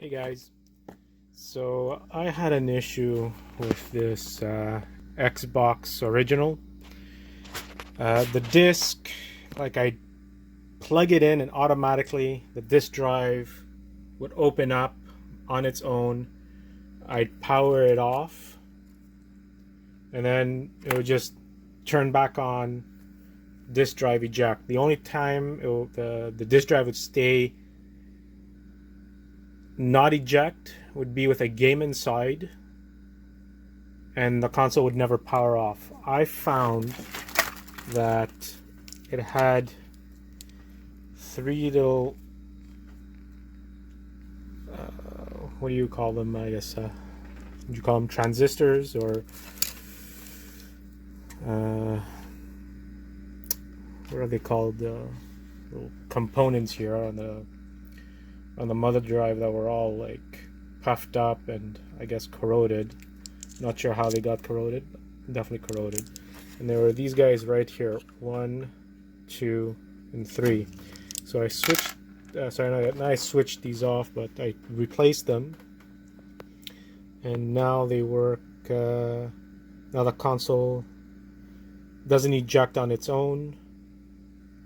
Hey guys, so I had an issue with this Xbox original. The disc, like I plug it in and automatically the disk drive would open up on its own. I'd power it off and then it would just turn back on, disk drive eject. The only time the disk drive would stay not eject would be with a game inside, and the console would never power off. I found that it had three little what do you call them? I guess would you call them transistors, or what are they called? Little components here on the mother drive that were all like puffed up and I guess corroded. Not sure how they got corroded, but definitely corroded. And there were these guys right here, 1, 2, and 3. So I switched. I switched these off, but I replaced them, and now they work. Now the console doesn't eject on its own,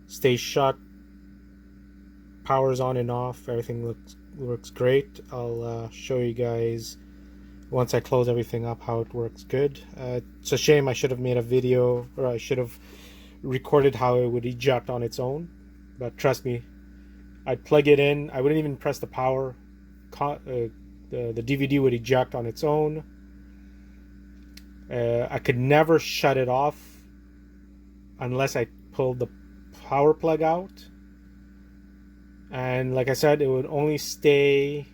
stays shut, powers on and off. Everything works great. I'll show you guys once I close everything up how it works good. It's a shame I should have made a video, or I should have recorded how it would eject on its own, but trust me, I'd plug it in, I wouldn't even press the power, the DVD would eject on its own. I could never shut it off unless I pulled the power plug out. And like I said, it would only stay,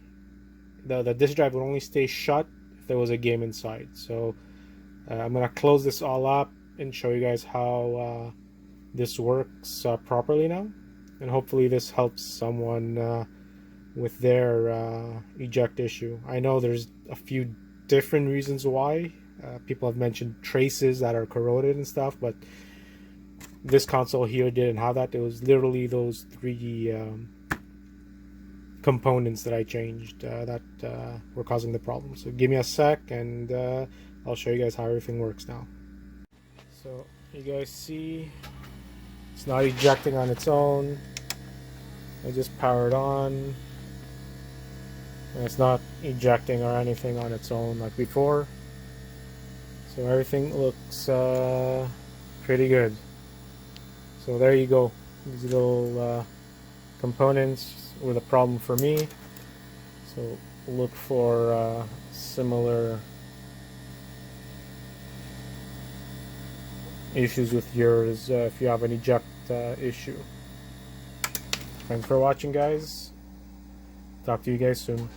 the disk drive would only stay shut if there was a game inside. So I'm going to close this all up and show you guys how this works properly now. And hopefully this helps someone with their eject issue. I know there's a few different reasons why. People have mentioned traces that are corroded and stuff, but this console here didn't have that. It was literally those three components that I changed that were causing the problem. So give me a sec and I'll show you guys how everything works now. So you guys see it's not ejecting on its own. I just powered on, and it's not ejecting or anything on its own like before. So everything looks pretty good. So there you go. These little components were the problem for me. So look for similar issues with yours if you have an eject issue. Thanks for watching, guys. Talk to you guys soon.